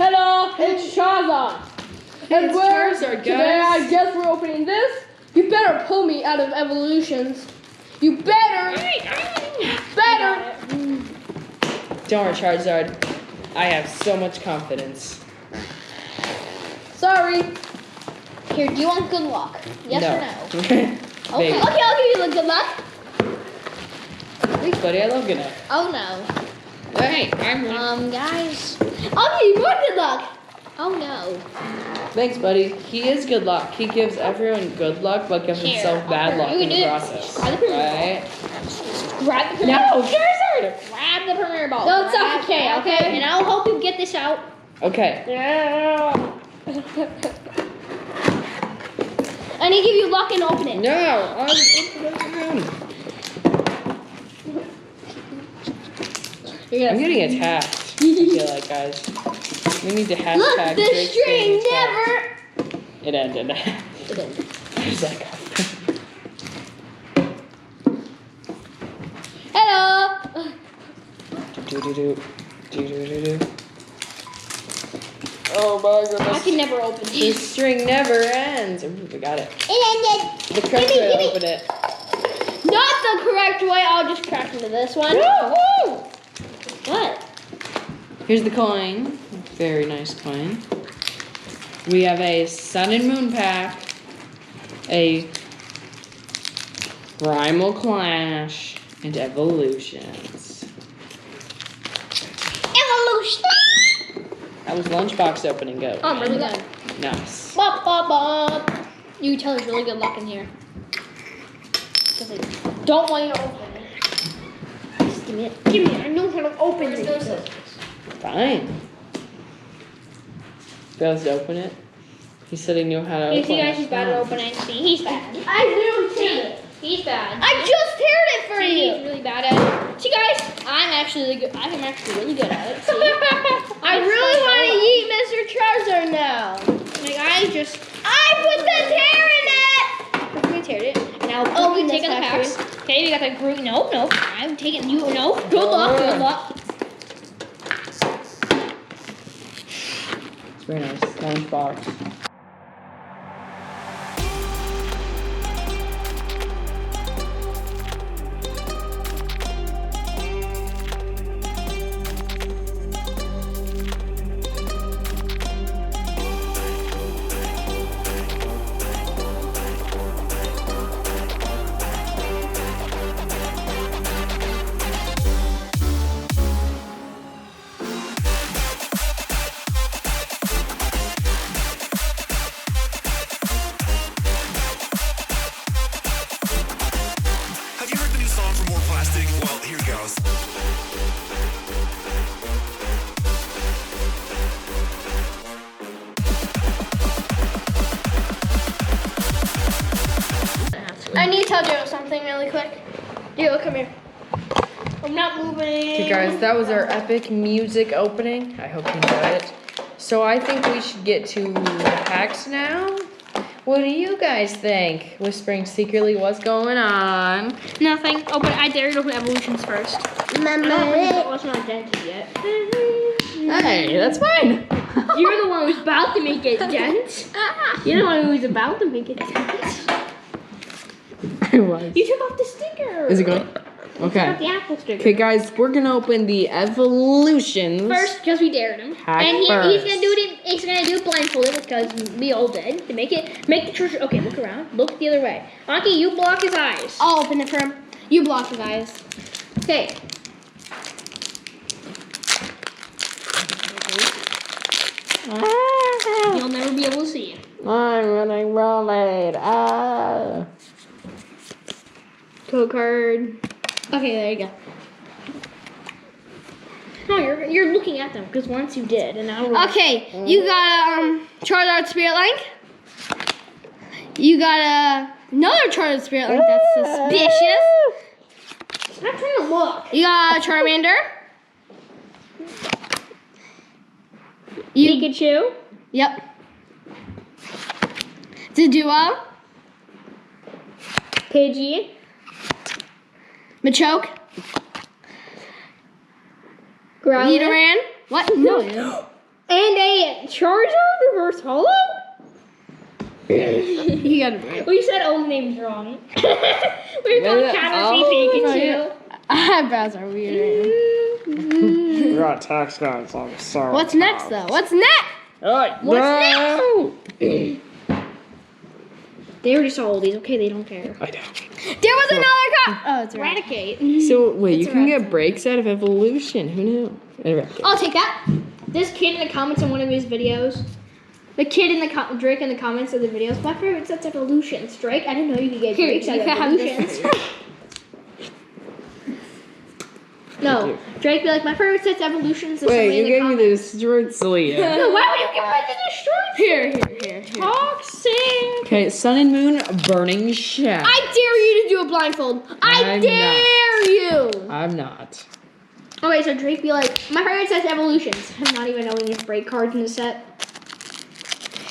Hello, it's Charizard. And Charizard, today guys. I guess we're opening this. You better pull me out of evolutions. You better. Better. Don't worry, Charizard. I have so much confidence. Sorry. Here, do you want good luck? Yes or no? Okay, Okay, I'll give you the good luck. Thanks, buddy. I love good luck. Oh no. Hey, I'm ready. Guys. I'll give you more good luck. Oh no. Thanks, buddy. He is good luck. He gives everyone good luck, but gives Here, himself bad luck in the process. Grab the Premier Right? Grab the Premier No, Charizard! Grab the Premier Ball. No, it's okay, okay? And I'll help you get this out. Okay. I need to give you luck and open it. No, I'm getting attacked. I feel like, guys. We need to hashtag. Look, the Drake's string getting never. attacked. It ended. It ended. There's that guy. Hello. Do. Oh my goodness. I can never open This these. string never ends. Ooh, we got it. It ended. The correct way to open it. Not the correct way. I'll just crack into this one. Woo-hoo! What? Here's the coin. Very nice coin. We have a Sun and Moon pack. A Primal Clash. And Evolutions. Evolution. That was lunchbox opening go. Oh, I'm really good. Nice. Bop, bop, bop. You can tell there's really good luck in here. Because I don't want you to open it. Just give me it. Give me it. I know how to open this. Fine. Fails to open it. He said he knew how to open You it. see, guys, he's bad at opening. See, he's bad. I literally teared it. He's bad. I just teared it for See, you. he's really bad at it. See, guys, I'm actually really good. I'm actually really good at it. See? I really want to eat Mr. Charizard now. Like, I put the tear in it. we teared it. Now, Oh, we we take out the missed packs. Okay, we got the group. No. I'm taking you. No. Good luck. Good luck. It's very nice. Lunchbox. Have you heard the new song for More Plastic? Well, here goes. I need to tell Joe something really quick. Joe, come here. I'm not moving. Okay, guys, that was our epic music opening. I hope you enjoyed it. So I think we should get to the packs now. What do you guys think? Whispering secretly, what's going on? Nothing. Open. I dare you to open evolutions first. Remember It wasn't dented yet. Hey, that's fine. You're the one who's about to make it dent. You're the one who's about to make it dent. It was. You took off the sticker. Is it going? Took off Okay. the Apple sticker. Okay, guys, we're gonna open the evolutions. First, because we dared him, Pack and he's first. gonna do it. He's gonna do it blindfolded because we all did to make the church. Okay, look around. Look the other way. Aki, you block his eyes. I'll open it for him. You block his eyes. Okay. You'll never be able to see it. I'm running rollerblade. Ah. Code card. Okay, there you go. No, you're looking at them because once you did, and now we're Okay, you got a Charizard Spirit Link. You got another Charizard Spirit Link that's suspicious. I'm trying to look. You got a Charmander. Pikachu. Yep. Zadua. Pidgey. Machoke. Growlithe. Nidoran. What? No. And a Charizard reverse holo? You got it right. We said all the names wrong. We called Caterpie Pikachu. Eyebrows are weird. We got tax guys on the side. What's next though? What's next? Alright, What's no! They already saw all these. Okay, they don't care. I know. There was another cop. Oh, it's right. Eradicate. So wait, It's you can a get breaks out of evolution. Who knew? Eradicate. I'll take that. This kid in the comments on one of his videos. The kid in the Drake in the comments of the videos. My favorite set's evolutions. Drake, I didn't know you could get breaks out of evolutions. No, Drake be like, my favorite set's evolutions. Wait, you gave me the destroyed Celia. No, why would you give me the destroyed? Here. Toxic. Okay, Sun and Moon, Burning Shadow. I dare you to do a blindfold. I I'm dare you. I'm not. Okay, so Drake be like, my favorite set's evolutions. I'm not even knowing his break cards in the set.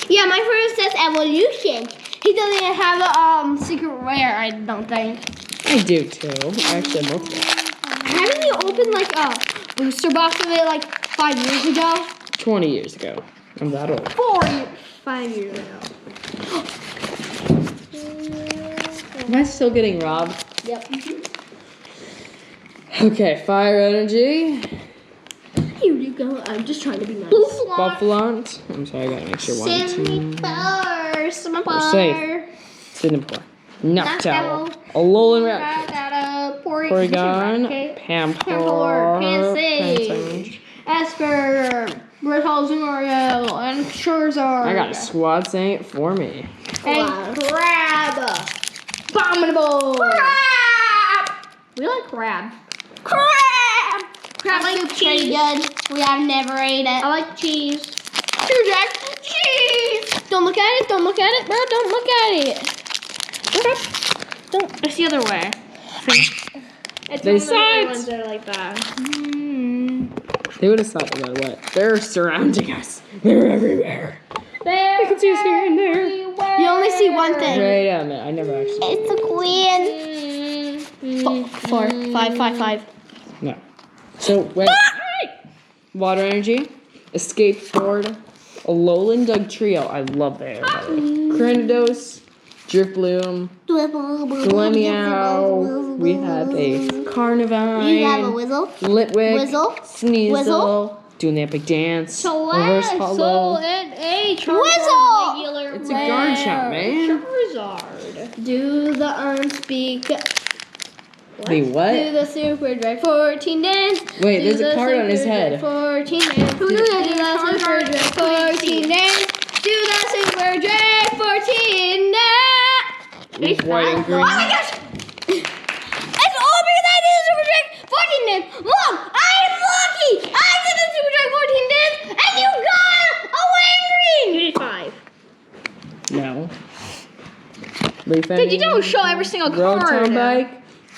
Yeah, my friend says evolution. He doesn't even have a secret rare, I don't think. I do too. Actually, multiple. Haven't you opened like a booster box of it like 5 years ago? 20 years ago. I'm that old. 5 years ago. Am I still getting robbed? Yep. Okay, Fire Energy. Here you go. I'm just trying to be nice. Buffalont. I'm sorry, I gotta make sure one, two. We're safe. Sinapore. Noctowl. Alolan Raptor. Porygon. Pampor. Pansage. Esper. Brittle Zoriel. And Charizard. I got a squad saying it for me. And Crab. Abominable. Crab. We like crab. Crab. Crab I like soup's pretty cheese. good. We have never ate it. I like cheese. True, Jack. Cheese. Don't look at it. Don't look at it, bro. Don't look at it. It's the other way. It's They one of saw the other it. ones that are like that. They would have saw it no matter what. They're surrounding us. They're everywhere. There. I can see us here and there. You only see one thing. Wait a minute. I never actually. It's a queen. 4, 5, 5, 5. No. So, wait. Water Energy. Escape Board. Alolan Dugtrio. I love that. Cranidos. Drifloom. Glemeow. We have a Carnivine. You have a Whizzle. Litwick. Whizzle. Sneasel. Whizzle. Doing the epic dance. So Reverse Hollow. and a Whizzle! regular It's a guard shot, man. Charizard. Do the arm speak. The Do what? the Super Drag 14 dance. Wait, Do there's a the card on his Super head. Drag 14 dance. Do the Super Drag 14 dance. Do the Super Drag 14 dance. White and green. Oh my gosh! It's all because I did the Super Drag 14 dance. Mom, I'm lucky. I did the Super Drag 14 dance, and you got a Wang You Green. did 5. No. Leaf Dude, you don't show every single Rotom card. Bike.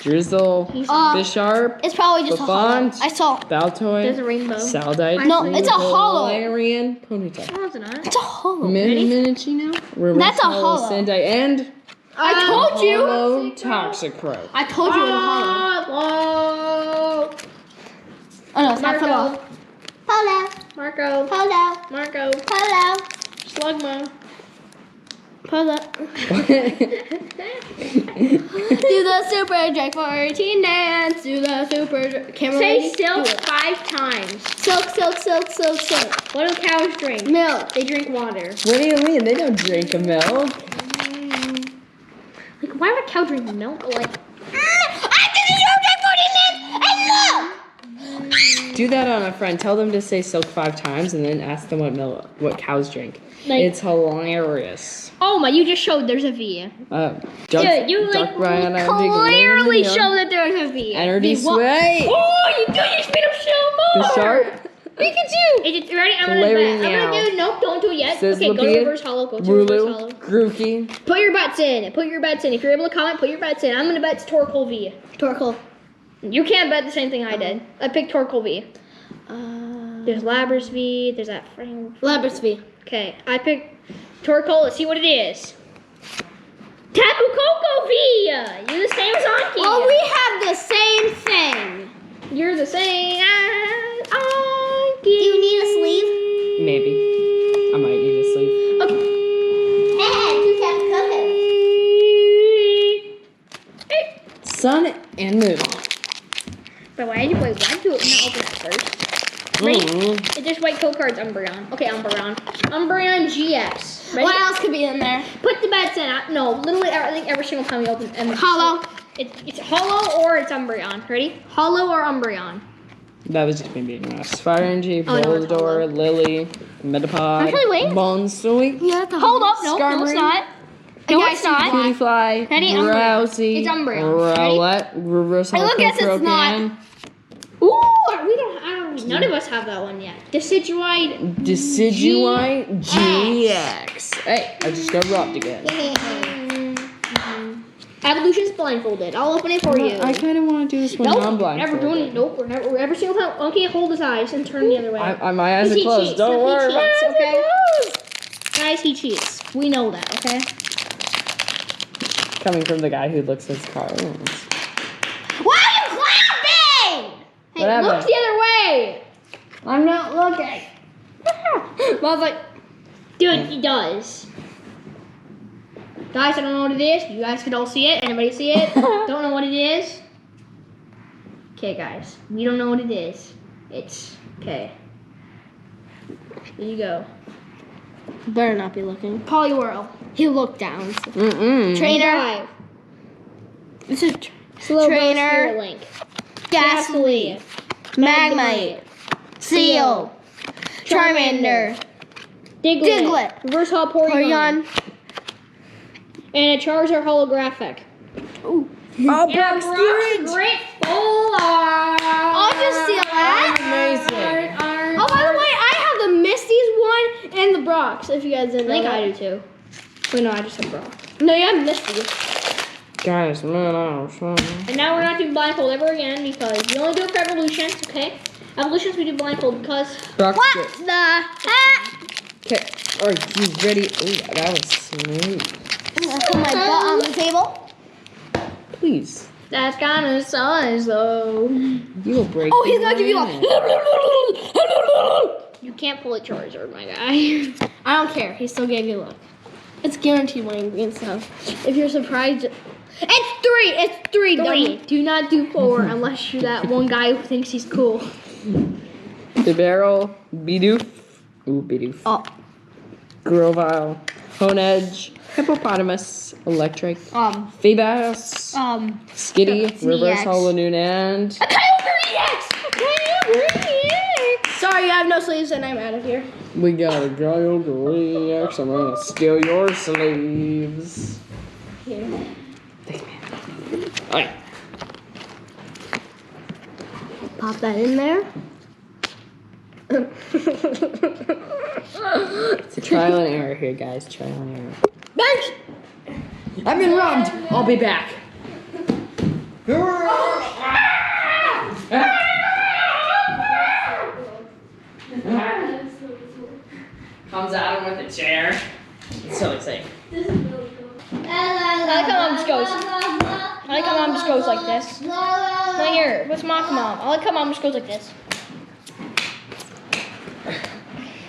Drizzle. Bisharp. It's probably just a hollow. Buffont. I saw. Baltoy. There's a rainbow. Saldite. No, it's a hollow. Larian. Ponyta. No, it's not. It's a hollow. Minicino. That's a hollow. Sandite. And I told you. Hollow Toxicroak. I told you it was a hollow. Whoa. Oh no, it's not hollow. Hello. Marco. Hello. Marco. Hello. Slugma. Hello. Do the Super Drag 14 dance. Do the Super Drag. Camera Say lady, silk do it. 5 times. Silk, silk, silk, silk, silk. What do cows drink? Milk. They drink water. What do you mean? They don't drink a milk. Like, why would a cow drink milk? Like, I did the Super Drag 14 dance. And look. Do that on a friend. Tell them to say silk 5 times and then ask them what cows drink. Like- It's hilarious. oh my, you just showed there's a V. Duck, Dude, you Duck like Ryan, clearly showed that there's a V. Energy V, what? Sway. Oh, you speed up so more. Bisharp. Pikachu. Is it ready? I'm gonna Galarian bet. I'm Meow. gonna do. Nope, don't do it yet. Okay, go to Sizzlipede. reverse hollow. Go to reverse hollow. Wooloo. Grookey. Put your bets in. Put your bets in. If you're able to comment, put your bets in. I'm gonna bet it's Torkoal V. Torkoal. You can't bet the same thing I did. I picked Torkoal V. There's Lapras V. There's that frame. Lapras V. Okay, I picked Torkoal. Let's see what it is. Tapu Koko V. You're the same as Anki. Well, we have the same thing. You're the same as Anki. Do you need a sleeve? Maybe. I might need to sleep. Okay. Sun and moon. But why did you wait? Why did you not open that first? Ready? It's just white code cards, Umbreon. Okay, Umbreon. Umbreon GX. Ready? What else could be in there? Put the bets in. No, literally, I think every single time we open Hollow. It's hollow or it's Umbreon. Ready? Hollow or Umbreon. That was just me being honest. Fire Energy, Oh, no, it's hollow. Volidor, Lily, Metapod, Actually, wait. Bonsui, Yeah, that's Hold up. No, no, it's Skarmory. not. No, it's not. Beautyfly, Ready? Umbreon. Drowsy, It's Umbreon. Ready? Rowlet, Reverse I look Hollow at it's not. Crocan, Ooh, none of us have that one yet. Decidueye. Decidueye GX. Hey, I just got robbed again. Evolution's blindfolded. I'll open it for you. I kind of want to do this one Nope, non-blindfolded. never doing it. Nope, we're never. Every single time. Okay, hold his eyes and turn the other way. My eyes are He closed. cheats, Don't he worry about cheats, it. okay? Guys, he cheats. We know that, okay? Coming from the guy who looks at his cards. Why are you clapping? Hey, Whatever. look the other way. I'm not looking. Mom's like, dude, he does. Guys, I don't know what it is. You guys can all see it. Anybody see it? Don't know what it is? Okay, guys. We don't know what it is. It's, okay. Here you go. Better not be looking. Poliwhirl. He looked down. Trainer. Trainer. It's a Slow Trainer. Link. Ghastly. Magmite. Seal. Charmander. Diglett. Reverse Hall Porygon. Porygon. And a Charizard holographic. Ooh. Oh, And Brock's Great Polar. I'll just steal that. Amazing. Oh, by the way, I have the Misty's one and the Brock's, if you guys didn't know I think that. I do too. Wait, no, I just have Brock. No, you have Misty. Guys, man, I was wrong. And now we're not doing blindfold ever again because we only do it for evolutions, okay? Evolutions we do blindfold because Brock's What good. the heck? Okay, are you ready? Ooh, that was smooth. I put my butt on the table. Please. that's kind of size though. You will break. Oh, he's the gonna give you limit. You can't pull a Charizard, my guy. I don't care. He still gave you a look. It's guaranteed winning green stuff. If you're surprised, it's three. Dummy. Do not do 4 unless you're that one guy who thinks he's cool. The barrel, Bidoof. Ooh, Bidoof. Oh. Grovyle, Honedge, Hippopotamus, Electric, Feebas, Skitty, CX. Reverse Hollow Noon, and A Kyogre EX! A Kyogre EX! Sorry, I have no sleeves and I'm out of here. we got a Kyogre EX. I'm gonna steal your sleeves. Here. Alright. Pop that in there. It's a trial and error here, guys. Trial and error. Bench! I've been robbed. I'll be back. Comes at him with a chair. It's so exciting. I like how mom just goes. I like how mom just goes like this. Right here, what's Mom? I like how mom just goes like this.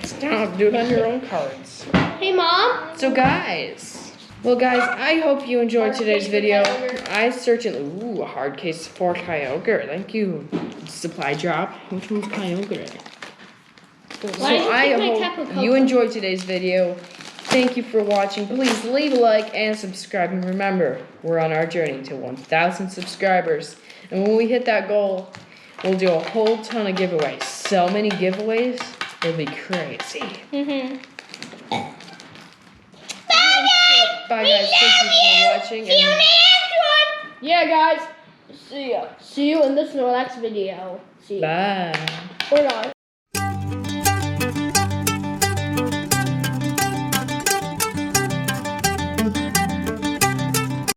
Stop, do it on your own cards. Hey, Mom. So guys, I hope you enjoyed today's video. I certainly, a hard case for Kyogre. Thank you. Supply drop. Which one's Kyogre? So Why did you I pick my cup of hope cocoa? you enjoyed today's video. Thank you for watching. Please leave a like and subscribe. And remember, we're on our journey to 1,000 subscribers. And when we hit that goal, we'll do a whole ton of giveaways. So many giveaways, it'll be crazy. Bye guys, thank you for watching. See you in the next one. Yeah, guys. See ya. See you in this next video. See ya. Bye. We're not.